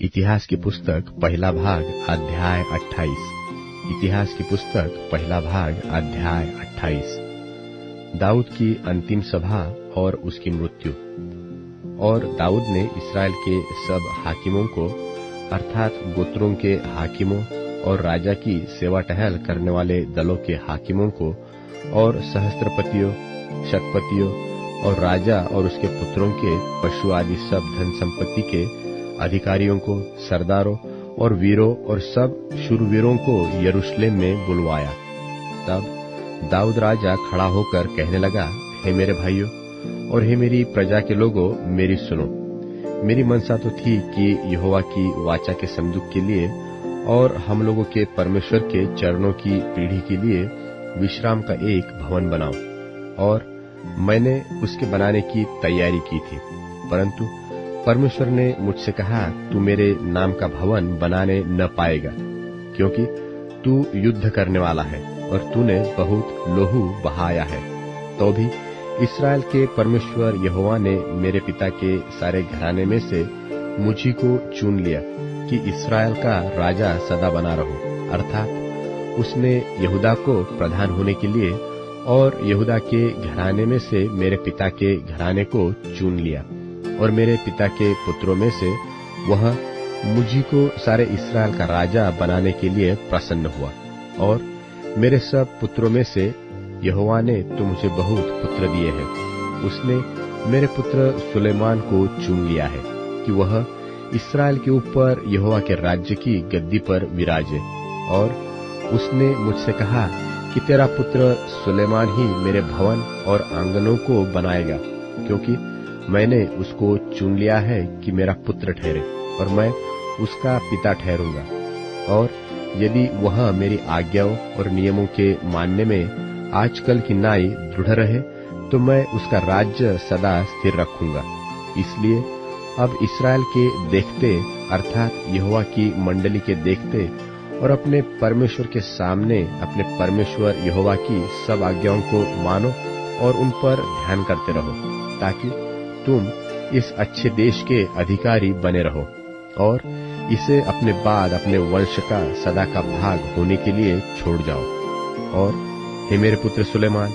इतिहास की पुस्तक पहला भाग अध्याय 28। इतिहास की पुस्तक पहला भाग अध्याय 28। दाऊद की अंतिम सभा और उसकी मृत्यु। और दाऊद ने इस्राएल के सब हाकिमों को अर्थात गोत्रों के हाकिमों और राजा की सेवा टहल करने वाले दलों के हाकिमों को और सहस्त्रपतियों, शतपतियों और राजा और उसके पुत्रों के पशु आदि सब धन संपत्ति के अधिकारियों को, सरदारों और वीरों और सब शूरवीरों को यरूशलेम में बुलवाया। तब दाऊद राजा खड़ा होकर कहने लगा, हे मेरे भाइयों और हे मेरी प्रजा के लोगों, मेरी सुनो। मेरी मनसा तो थी कि यहोवा की वाचा के संदूक के लिए और हम लोगों के परमेश्वर के चरणों की पीढ़ी के लिए विश्राम का एक भवन बनाऊं, और मैंने उसके बनाने की तैयारी की थी। परंतु परमेश्वर ने मुझसे कहा, तू मेरे नाम का भवन बनाने न पाएगा, क्योंकि तू युद्ध करने वाला है और तूने बहुत लोहू बहाया है। तो भी इस्राएल के परमेश्वर यहोवा ने मेरे पिता के सारे घराने में से मुझी को चुन लिया कि इस्राएल का राजा सदा बना रहूं। अर्थात उसने यहूदा को प्रधान होने के लिए और यहूदा के घराने में से मेरे पिता के घराने को चुन लिया, और मेरे पिता के पुत्रों में से वह मुझी को सारे इस्राएल का राजा बनाने के लिए प्रसन्न हुआ। और मेरे सब पुत्रों में से यहोवा ने तो मुझे बहुत पुत्र दिए हैं। उसने मेरे पुत्र सुलेमान को चुन लिया है कि वह इस्राएल के ऊपर यहोवा के राज्य की गद्दी पर विराजे। और उसने मुझसे कहा कि तेरा पुत्र सुलेमान ही मेरे भवन और आंगनों को बनाएगा, क्योंकि मैंने उसको चुन लिया है कि मेरा पुत्र ठहरे और मैं उसका पिता ठहरूंगा। और यदि वह मेरी आज्ञाओं और नियमों के मानने में आजकल की नाई दृढ़ रहे, तो मैं उसका राज्य सदा स्थिर रखूंगा। इसलिए अब इस्राएल के देखते अर्थात यहोवा की मंडली के देखते और अपने परमेश्वर के सामने अपने परमेश्वर यहोवा की सब आज्ञाओं को मानो और उन पर ध्यान करते रहो, ताकि तुम इस अच्छे देश के अधिकारी बने रहो और इसे अपने बाद अपने वंश का सदा का भाग होने के लिए छोड़ जाओ। और हे मेरे पुत्र सुलेमान,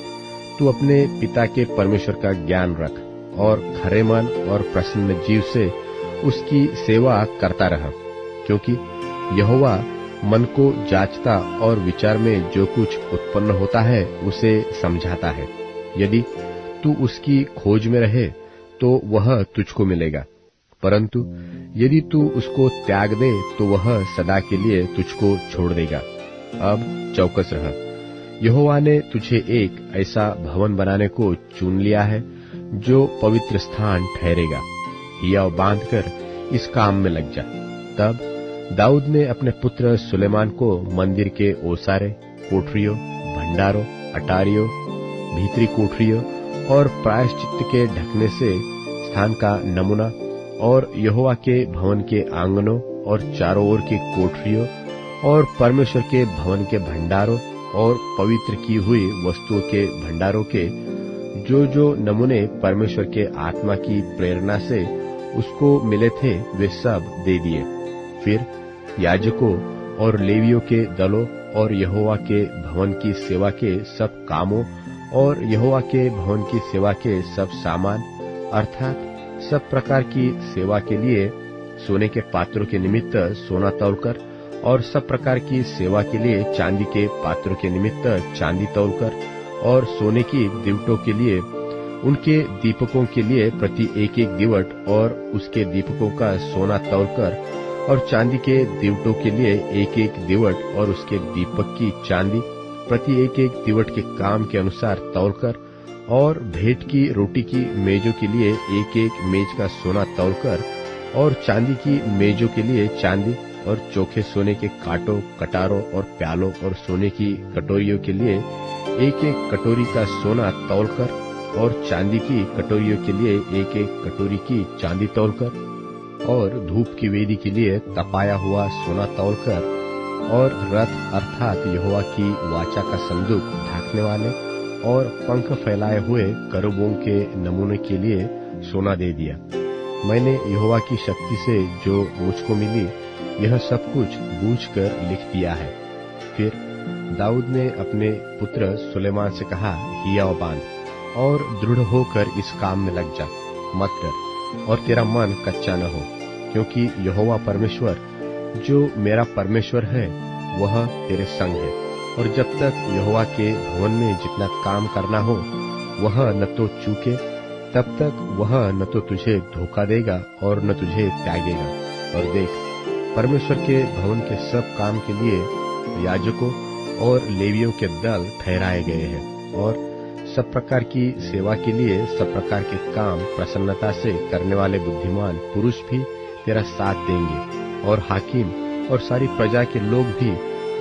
तू अपने पिता के परमेश्वर का ज्ञान रख और खरे मन और प्रसन्न जीव से उसकी सेवा करता रह, क्योंकि यहोवा मन को जांचता और विचार में जो कुछ उत्पन्न होता है उसे समझाता है। यदि तू उसकी खोज में रहे तो वह तुझको मिलेगा, परंतु यदि तू उसको त्याग दे तो वह सदा के लिए तुझको छोड़ देगा। अब चौकस रह, यहोवा ने तुझे एक ऐसा भवन बनाने को चुन लिया है जो पवित्र स्थान ठहरेगा। हियाव बांधकर इस काम में लग जा। तब दाऊद ने अपने पुत्र सुलेमान को मंदिर के ओसारे, कोठरियों, भंडारों, अटारियों, भीतरी कोठरियों और प्रायश्चित के ढकने से स्थान का नमूना और यहोवा के भवन के आंगनों और चारों ओर की कोठरियों और परमेश्वर के भवन के भंडारों और पवित्र की हुई वस्तुओं के भंडारों के जो नमूने परमेश्वर के आत्मा की प्रेरणा से उसको मिले थे वे सब दे दिए। फिर याजकों और लेवियों के दलों और यहोवा के भवन की सेवा के सब कामों और यहोवा के भवन की सेवा के सब सामान अर्थात सब प्रकार की सेवा के लिए सोने के पात्रों के निमित्त सोना तौलकर और सब प्रकार की सेवा के लिए चांदी के पात्रों के निमित्त चांदी तौलकर और सोने की दीवटों के लिए उनके दीपकों के लिए प्रति एक एक दीवट और उसके दीपकों का सोना तौलकर और चांदी के दीवटों के लिए एक एक दीवट और उसके दीपक की चांदी प्रति एक एक दीवट के काम के अनुसार तौलकर और भेंट की रोटी की मेजों के लिए एक एक मेज का सोना तौलकर और चांदी की मेजों के लिए चांदी और चोखे सोने के कांटों, कटारों और प्यालों और सोने की कटोरियों के लिए एक एक कटोरी का सोना तौलकर और चांदी की कटोरियों के लिए एक एक कटोरी की चांदी तौलकर और धूप की वेदी के लिए तपाया हुआ सोना तौलकर और रथ अर्थात यहोवा की वाचा का संदूक ढाकने वाले और पंख फैलाए हुए करूबों के नमूने के लिए सोना दे दिया। मैंने यहोवा की शक्ति से जो मुझको मिली यह सब कुछ बूझकर लिख दिया है। फिर दाऊद ने अपने पुत्र सुलेमान से कहा, हियाव बांध और दृढ़ होकर इस काम में लग जा, मत डर और तेरा मन कच्चा न हो, क्योंकि यहोवा परमेश्वर जो मेरा परमेश्वर है वह तेरे संग है। और जब तक यहोवा के भवन में जितना काम करना हो वह न तो चूके, तब तक वह न तो तुझे धोखा देगा और न तुझे त्यागेगा। और देख, परमेश्वर के भवन के सब काम के लिए याजकों और लेवियों के दल ठहराए गए हैं, और सब प्रकार की सेवा के लिए सब प्रकार के काम प्रसन्नता से करने वाले बुद्धिमान पुरुष भी तेरा साथ देंगे, और हाकिम और सारी प्रजा के लोग भी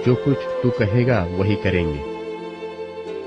जो कुछ तू कहेगा वही करेंगे।